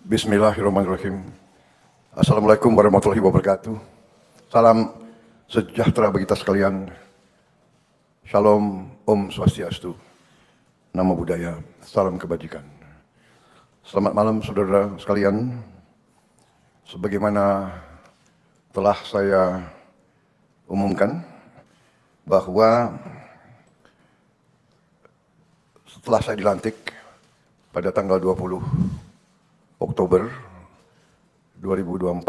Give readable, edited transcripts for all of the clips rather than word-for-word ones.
Bismillahirrahmanirrahim. Assalamualaikum warahmatullahi wabarakatuh. Salam sejahtera bagi kita sekalian. Shalom, Om Swastiastu. Namo Buddhaya, salam kebajikan. Selamat malam saudara sekalian. Sebagaimana telah saya umumkan bahwa setelah saya dilantik pada tanggal 20 Oktober 2024,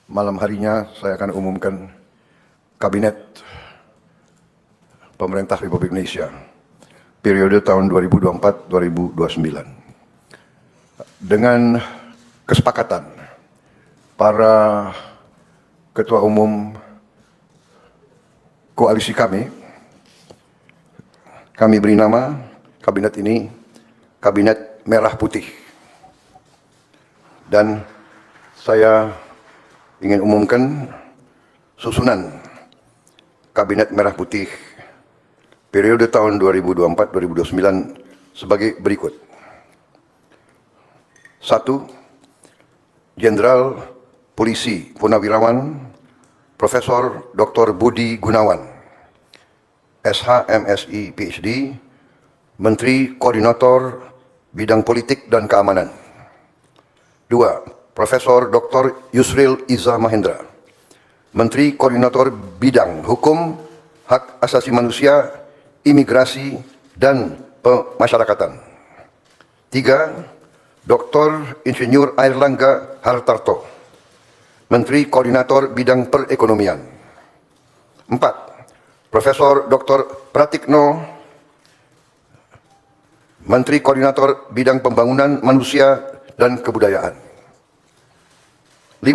malam harinya saya akan umumkan Kabinet Pemerintah Republik Indonesia periode tahun 2024-2029 dengan kesepakatan para ketua umum koalisi kami beri nama kabinet ini Kabinet Merah Putih. Dan saya ingin umumkan susunan Kabinet Merah Putih periode tahun 2024-2029 sebagai berikut. 1. Jenderal Polisi Purnawirawan Profesor Dr. Budi Gunawan, SH, MSI, PhD, Menteri Koordinator Bidang Politik dan Keamanan. 2. Profesor Dr. Yusril Iza Mahendra, Menteri Koordinator Bidang Hukum, Hak Asasi Manusia, Imigrasi, dan Pemasyarakatan. 3. Dr. Insinyur Airlangga Hartarto, Menteri Koordinator Bidang Perekonomian. 4. Profesor Dr. Pratikno, Menteri Koordinator Bidang Pembangunan Manusia dan Kebudayaan. 5.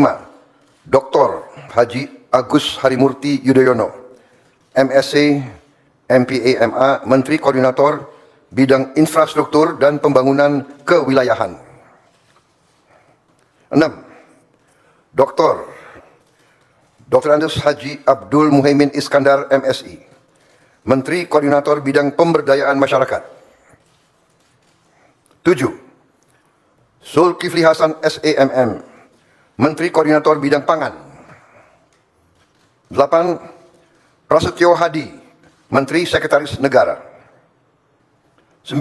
Dr. Haji Agus Harimurti Yudhoyono, MSc, MPA, MA, Menteri Koordinator Bidang Infrastruktur dan Pembangunan Kewilayahan. 6. Dr. Andes Haji Abdul Muhaimin Iskandar, MSI, Menteri Koordinator Bidang Pemberdayaan Masyarakat. 7. Zulkifli Hasan, SEMM, Menteri Koordinator Bidang Pangan. 8. Prasetyo Hadi, Menteri Sekretaris Negara. 9.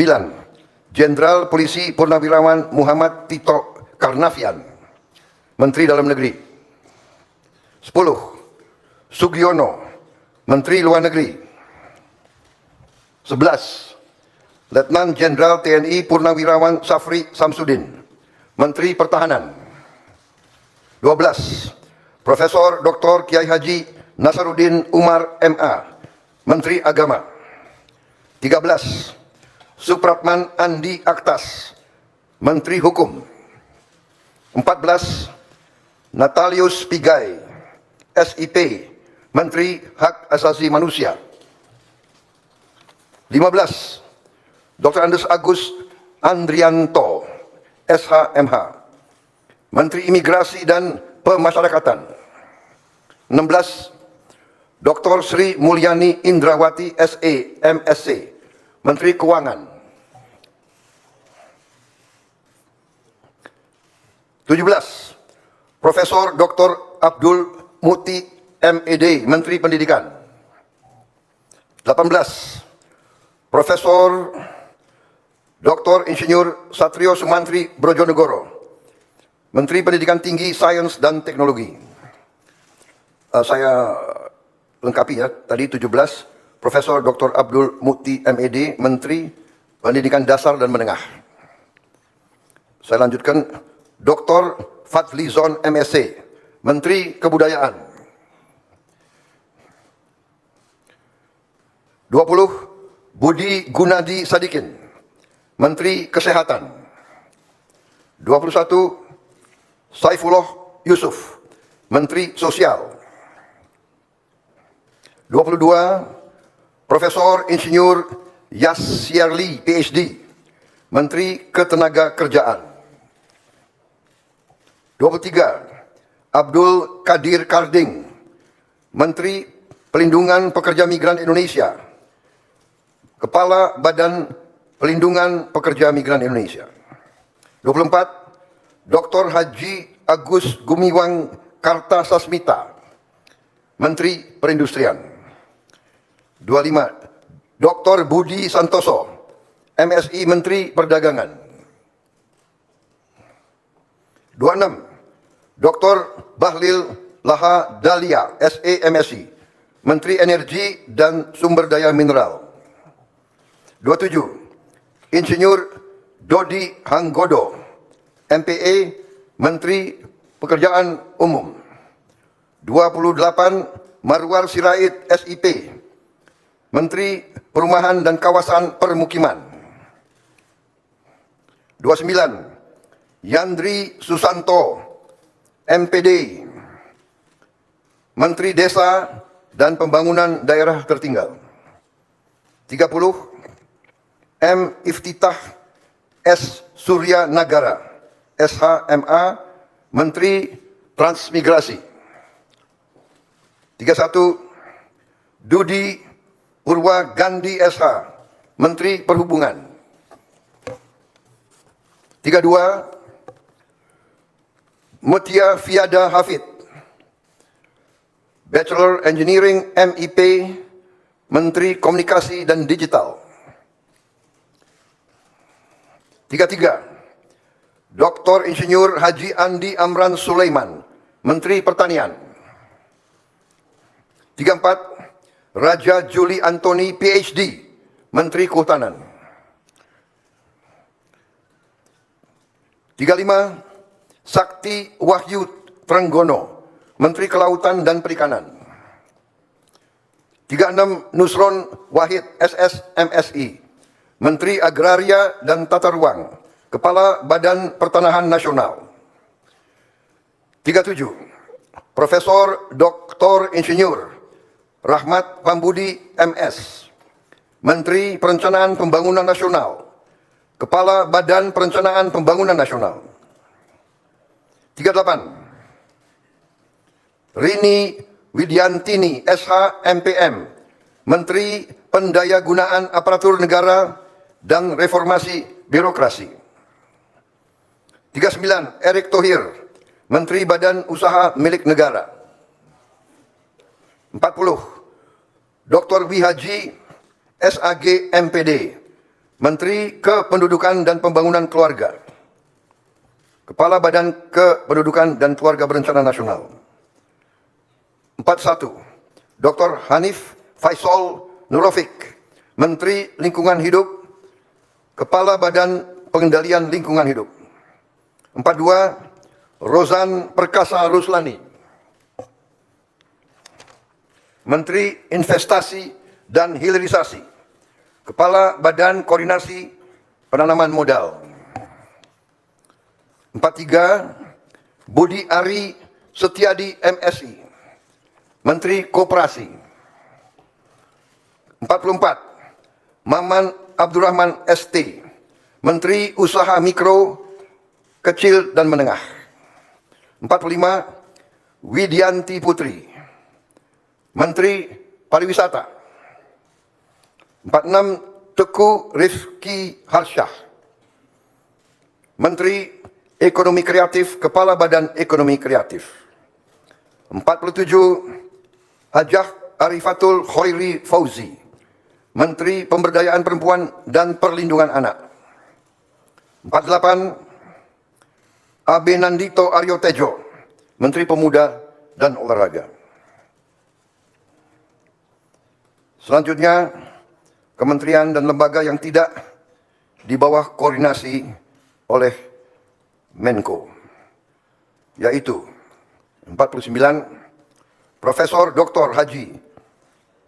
Jenderal Polisi Purnawirawan Muhammad Tito Karnavian, Menteri Dalam Negeri. 10. Sugiono, Menteri Luar Negeri. 11. Letnan Jenderal TNI Purnawirawan Safri Samsudin, Menteri Pertahanan. 12. Profesor Dr. Kiai Haji Nasaruddin Umar MA, Menteri Agama. 13. Supratman Andi Aktas, Menteri Hukum. 14. Natalius Pigai, SIP, Menteri Hak Asasi Manusia. 15. Dr. Andes Agus Andrianto, SHMH, Menteri Imigrasi dan Pemasyarakatan. 16. Dr. Sri Mulyani Indrawati, SE, MSc, Menteri Keuangan. 17. Profesor Dr. Abdul Muti, MED, Menteri Pendidikan. 18. Profesor Dr. Insinyur Satrio Sumantri Brojonegoro, Menteri Pendidikan Tinggi, Sains dan Teknologi. Saya lengkapi ya, tadi 17. Profesor Dr. Abdul Muti, MED, Menteri Pendidikan Dasar dan Menengah. Saya lanjutkan, Dr. Fadlizon, MSc, Menteri Kebudayaan. 20. Budi Gunadi Sadikin, Menteri Kesehatan. 21. Saifullah Yusuf, Menteri Sosial. 22. Profesor Insinyur Yasyarli, PhD, Menteri Ketenagakerjaan. 23. Abdul Qadir Karding, Menteri Pelindungan Pekerja Migran Indonesia, Kepala Badan Pelindungan Pekerja Migran Indonesia. 24, Dr. Haji Agus Gumiwang Kartasasmita, Menteri Perindustrian. 25, Dr. Budi Santoso, MSI Menteri Perdagangan. 26, Dr. Bahlil Laha Dalia, SA MSI, Menteri Energi dan Sumber Daya Mineral. 27, Insinyur Dodi Hanggodo, MPA, Menteri Pekerjaan Umum. 28, Marwar Sirait, SIP, Menteri Perumahan dan Kawasan Permukiman. 29, Yandri Susanto, MPD, Menteri Desa dan Pembangunan Daerah Tertinggal. 30, M. Iftitah S. Surya Nagara, SHMA, Menteri Transmigrasi. 31, Dudi Purwa Gandhi SH, Menteri Perhubungan. 32, Mutia Fiada Hafid, Bachelor Engineering MIP, Menteri Komunikasi dan Digital. 33, Dr. Insinyur Haji Andi Amran Sulaiman, Menteri Pertanian. 34, Raja Juli Antoni PhD, Menteri Kehutanan. 35, Sakti Wahyu Trenggono, Menteri Kelautan dan Perikanan. 36, Nusron Wahid SS MSI, Menteri Agraria dan Tata Ruang, Kepala Badan Pertanahan Nasional. 37, Profesor Dr. Insinyur Rahmat Pambudi MS, Menteri Perencanaan Pembangunan Nasional, Kepala Badan Perencanaan Pembangunan Nasional. 38, Rini Widiantini SH MPM, Menteri Pendayagunaan Aparatur Negara dan Reformasi Birokrasi. 39, Erick Thohir, Menteri Badan Usaha Milik Negara. 40, Dr. Wihaji SAG MPD, Menteri Kependudukan dan Pembangunan Keluarga, Kepala Badan Kependudukan dan Keluarga Berencana Nasional. 41, Dr. Hanif Faisal Nurofik, Menteri Lingkungan Hidup, Kepala Badan Pengendalian Lingkungan Hidup. 42, Rozan Perkasa Ruslani, Menteri Investasi dan Hilirisasi, Kepala Badan Koordinasi Penanaman Modal. 43, Budi Ari Setiadi MSI, Menteri Koperasi. 44, Maman Abdurrahman ST, Menteri Usaha Mikro, Kecil dan Menengah. 45, Widianti Putri, Menteri Pariwisata. 46, Teguh Rifki Harsyah, Menteri Ekonomi Kreatif, Kepala Badan Ekonomi Kreatif. 47, Hajah Arifatul Khairi Fauzi, Menteri Pemberdayaan Perempuan dan Perlindungan Anak. 48, Abe Nandito Aryo Tejo, Menteri Pemuda dan Olahraga. Selanjutnya, kementerian dan lembaga yang tidak di bawah koordinasi oleh Menko, yaitu 49, Profesor Dr. Haji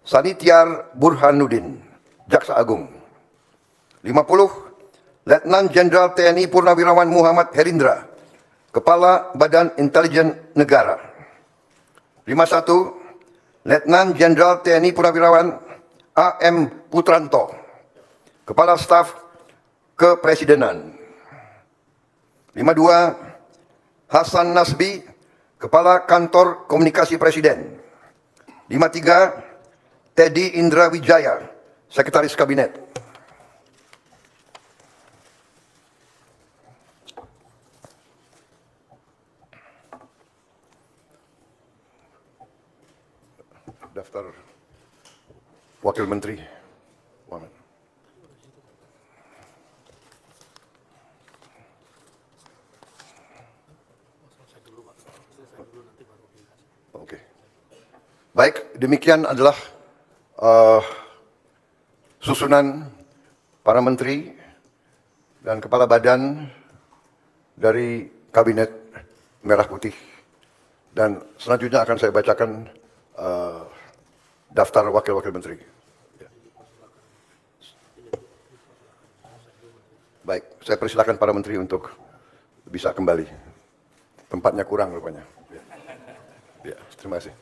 Sanitiar Burhanuddin, Jaksa Agung. 50, Letnan Jenderal TNI Purnawirawan Muhammad Herindra, Kepala Badan Intelijen Negara. 51, Letnan Jenderal TNI Purnawirawan AM Putranto, Kepala Staf Kepresidenan. 52, Hasan Nasbi, Kepala Kantor Komunikasi Presiden. 53, Teddy Indra Wijaya, Sekretaris Kabinet. daftar Wakil Menteri. Muhammad. Oke. Baik, demikian adalah susunan para menteri dan kepala badan dari Kabinet Merah Putih. Dan selanjutnya akan saya bacakan daftar wakil-wakil menteri. Baik, saya persilakan para menteri untuk bisa kembali. Tempatnya kurang rupanya. Ya, terima kasih.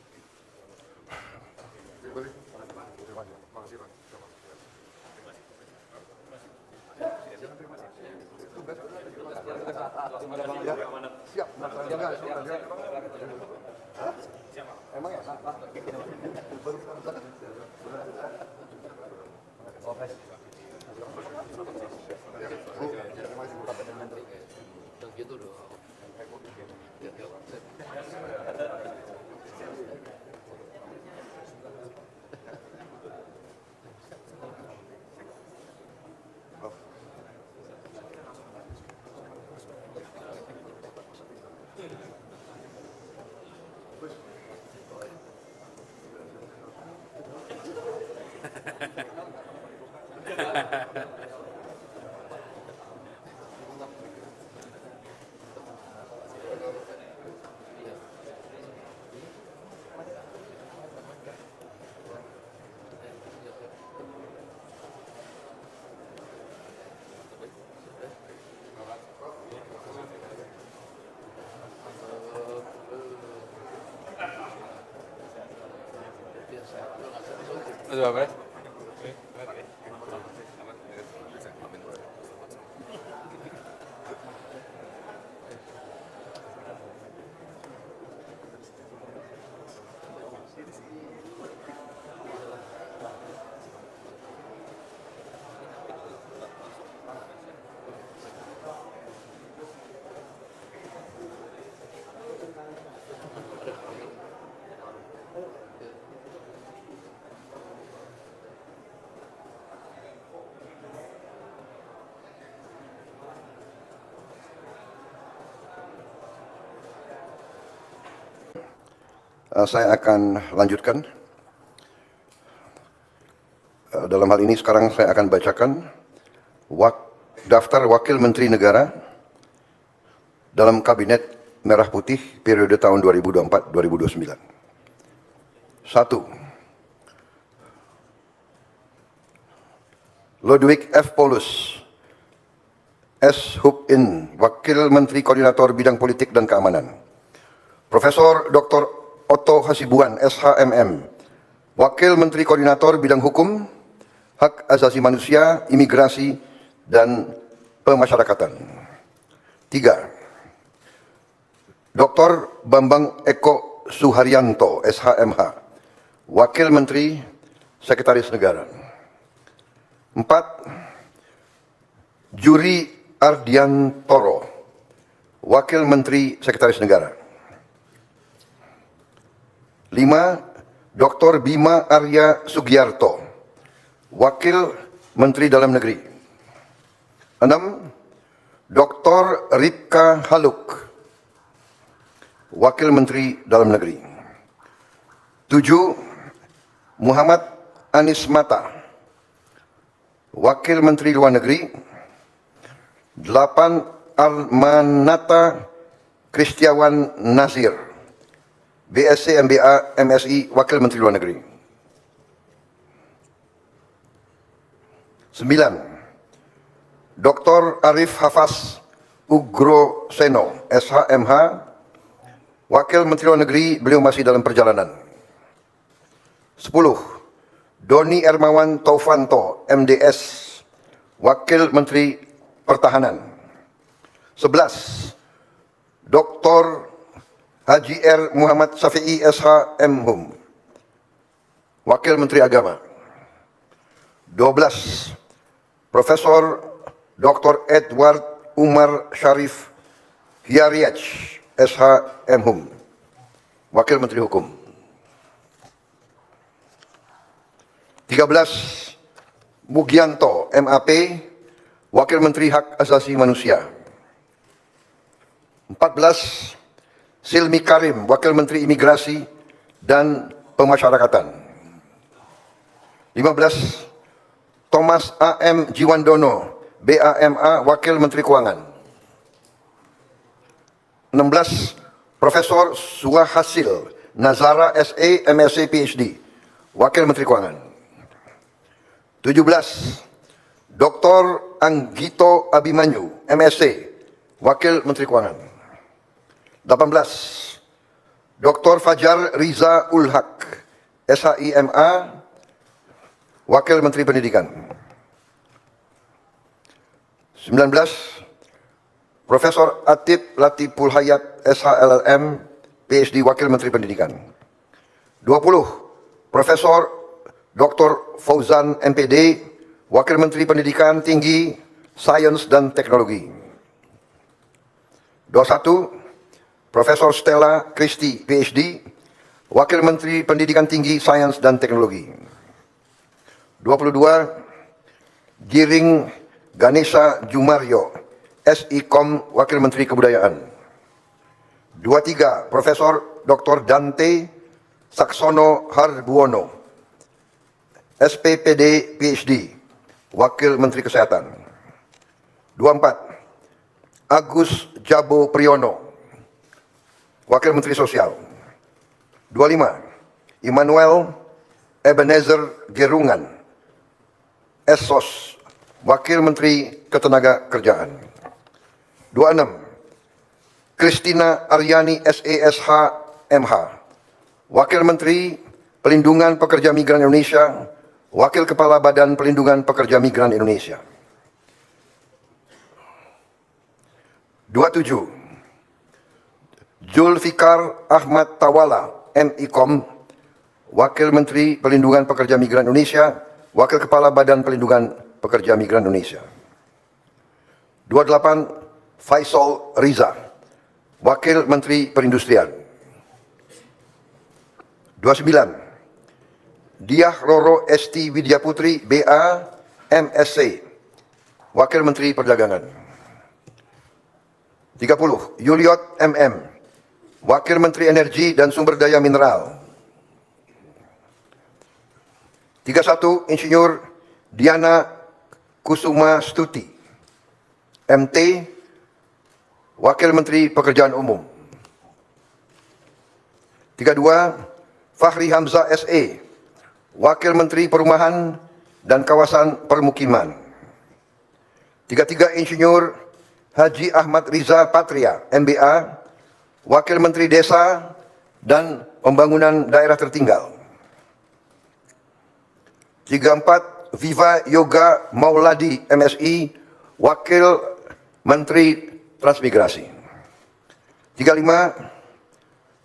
Siap. Emang ya? Saya akan lanjutkan. Dalam hal ini sekarang saya akan bacakan daftar wakil menteri negara dalam Kabinet Merah Putih periode tahun 2024-2029. 1. Ludwig F. Paulus, S. Hub In, Wakil Menteri Koordinator Bidang Politik dan Keamanan. Profesor Dr. Otto Hasibuan, SHMM, Wakil Menteri Koordinator Bidang Hukum, Hak Asasi Manusia, Imigrasi, dan Pemasyarakatan. 3. Dr. Bambang Eko Suharyanto, SHMH, Wakil Menteri Sekretaris Negara. 4. Juri Ardiantoro, Wakil Menteri Sekretaris Negara. 5. Dr. Bima Arya Sugiarto, Wakil Menteri Dalam Negeri. 6. Dr. Ripka Haluk, Wakil Menteri Dalam Negeri. 7. Muhammad Anies Mata, Wakil Menteri Luar Negeri. 8. Armanata Kristiawan Nasir, BSc MBA MSI, Wakil Menteri Luar Negeri. 9. Dr. Arif Hafaz Ugroseno, SHMH, Wakil Menteri Luar Negeri, beliau masih dalam perjalanan. 10. Doni Ermawan Taufanto, MDS, Wakil Menteri Pertahanan. 11. Dr. Haji R. Muhammad Syafi'i, SHM, Wakil Menteri Agama. 12. Profesor Dr. Edward Umar Syarif Hiariach, SHM, Wakil Menteri Hukum. 13. Mugianto, MAP, Wakil Menteri Hak Asasi Manusia. 14. Silmi Karim, Wakil Menteri Imigrasi dan Pemasyarakatan. 15. Thomas A.M. Jiwandono, BAMA, Wakil Menteri Keuangan. 16. Profesor Suhasil Nazara, SE, MSc, PhD, Wakil Menteri Keuangan. 17. Dr. Anggito Abimanyu, MSc, Wakil Menteri Keuangan. 18. Dr. Fajar Riza Ulhaq, SHIMA, Wakil Menteri Pendidikan. 19. Profesor Atib Latiful Hayat, SHLLM, PhD, Wakil Menteri Pendidikan. 20. Profesor Dr. Fauzan, MPD, Wakil Menteri Pendidikan Tinggi, Sains dan Teknologi. 21. Profesor Stella Christie, PhD, Wakil Menteri Pendidikan Tinggi, Sains dan Teknologi. 22. Giring Ganesha Jumario, SIKOM, Wakil Menteri Kebudayaan. 23. Profesor Dr. Dante Saksono Harbuono, SPPD, PhD, Wakil Menteri Kesehatan. 24. Agus Jabo Priyono, Wakil Menteri Sosial. 25. Immanuel Ebenezer Gerungan, SSOS, Wakil Menteri Ketenaga Kerjaan. 26. Christina Aryani, SESH, MH, Wakil Menteri Pelindungan Pekerja Migran Indonesia, Wakil Kepala Badan Pelindungan Pekerja Migran Indonesia. 27. Zulfikar Ahmad Tawala, MIKOM, Wakil Menteri Pelindungan Pekerja Migran Indonesia, Wakil Kepala Badan Pelindungan Pekerja Migran Indonesia. 28. Faisal Riza, Wakil Menteri Perindustrian. 29. Diah Roro Esti Widya Putri, BA, MSc, Wakil Menteri Perdagangan. 30. Yuliot MM, Wakil Menteri Energi dan Sumber Daya Mineral. 31. Insinyur Diana Kusuma Stuti, MT, Wakil Menteri Pekerjaan Umum. 32. Fahri Hamzah, SE, Wakil Menteri Perumahan dan Kawasan Permukiman. 33. Insinyur Haji Ahmad Riza Patria, MBA, Wakil Menteri Desa dan Pembangunan Daerah Tertinggal. 34. Viva Yoga Mauladi, MSI, Wakil Menteri Transmigrasi. 35.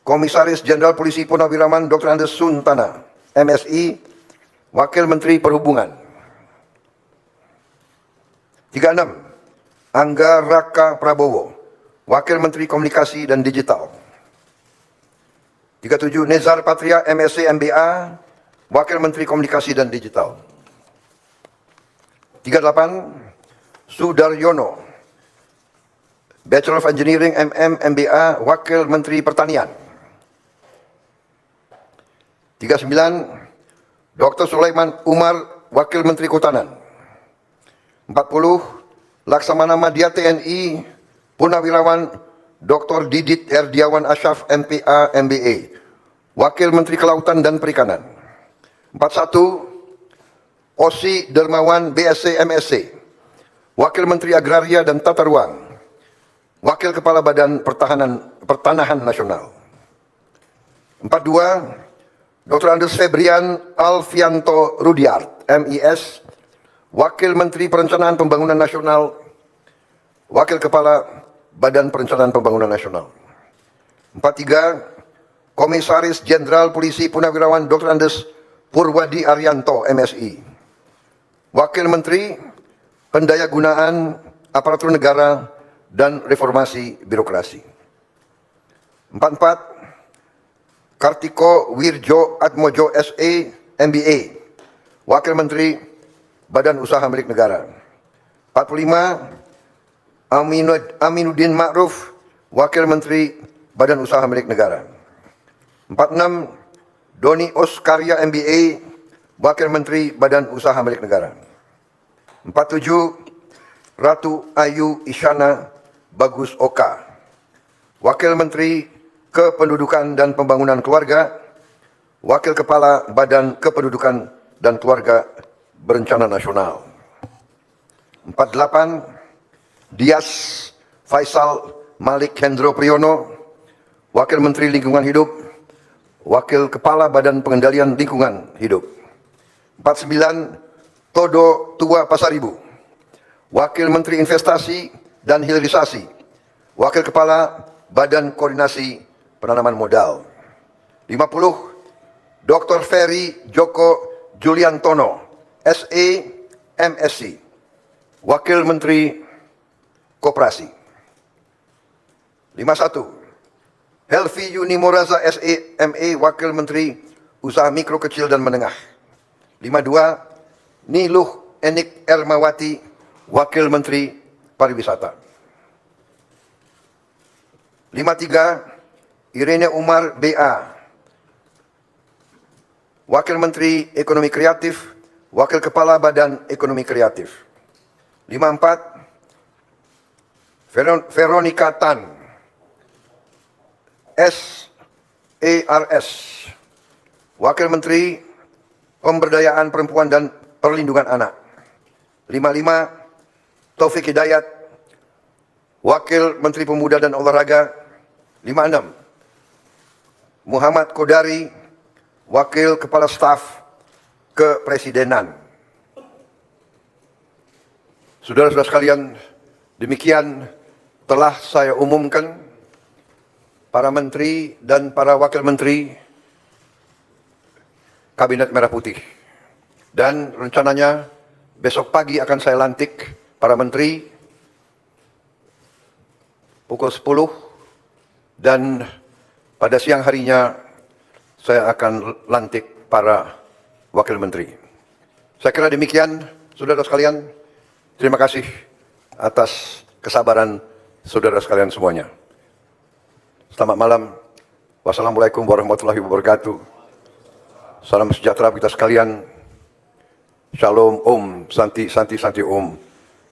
Komisaris Jenderal Polisi Purnawiraman Dr. Andes Suntana, MSI, Wakil Menteri Perhubungan. 36. Angga Raka Prabowo, Wakil Menteri Komunikasi dan Digital. 37. Nezar Patria, MSc, MBA, Wakil Menteri Komunikasi dan Digital. 38. Sudaryono, Bachelor of Engineering, MM, MBA, Wakil Menteri Pertanian. 39. Dr. Sulaiman Umar, Wakil Menteri Kehutanan. 40. Laksamana Madya TNI, Purnawirawan Dr. Didit Erdiawan Asyaf, MPA, MBA, Wakil Menteri Kelautan dan Perikanan. 41. Osi Dermawan, BSc, MSc, Wakil Menteri Agraria dan Tata Ruang, Wakil Kepala Badan Pertanahan Nasional. 42. Dr. Andes Febrian Alfianto Rudiart, MIS, Wakil Menteri Perencanaan Pembangunan Nasional, Wakil Kepala Badan Perencanaan Pembangunan Nasional. 43. Komisaris Jenderal Polisi Purnawirawan Dr. Andes Purwadi Arianto, MSI, Wakil Menteri Pendayagunaan Aparatur Negara dan Reformasi Birokrasi. 44. Kartiko Wirjo Atmojo, SE, MBA, Wakil Menteri Badan Usaha Milik Negara. 45, Aminuddin Ma'ruf, Wakil Menteri Badan Usaha Milik Negara. 46, Doni Oskarya MBA, Wakil Menteri Badan Usaha Milik Negara. 47, Ratu Ayu Isyana Bagus Oka, Wakil Menteri Kependudukan dan Pembangunan Keluarga, Wakil Kepala Badan Kependudukan dan Keluarga Berencana Nasional. 48, Dias Faisal Malik Hendro Priyono, Wakil Menteri Lingkungan Hidup, Wakil Kepala Badan Pengendalian Lingkungan Hidup. 49, Todo Tua Pasaribu, Wakil Menteri Investasi dan Hilirisasi, Wakil Kepala Badan Koordinasi Penanaman Modal. 50, Dr. Ferry Joko Juliantono, SE MSc, Wakil Menteri Koperasi. 51, Helvi Yuni Moraza SE MA, Wakil Menteri Usaha Mikro Kecil dan Menengah. 52, Niluh Enik Ermawati, Wakil Menteri Pariwisata. 53, Irene Umar BA, Wakil Menteri Ekonomi Kreatif, Wakil Kepala Badan Ekonomi Kreatif. 54, Veronica Tan, SARS, Wakil Menteri Pemberdayaan Perempuan dan Perlindungan Anak. 55, Taufik Hidayat, Wakil Menteri Pemuda dan Olahraga. 56, Muhammad Kodari, Wakil Kepala Staf Kepresidenan. Saudara-saudara sekalian, demikian telah saya umumkan para menteri dan para wakil menteri Kabinet Merah Putih. Dan rencananya besok pagi akan saya lantik para menteri pukul 10 dan pada siang harinya saya akan lantik para wakil menteri. Saya kira demikian, saudara sekalian. Terima kasih atas kesabaran saudara sekalian semuanya. Selamat malam. Wassalamualaikum warahmatullahi wabarakatuh. Salam sejahtera kita sekalian. Shalom Om, Santi Santi Santi Om.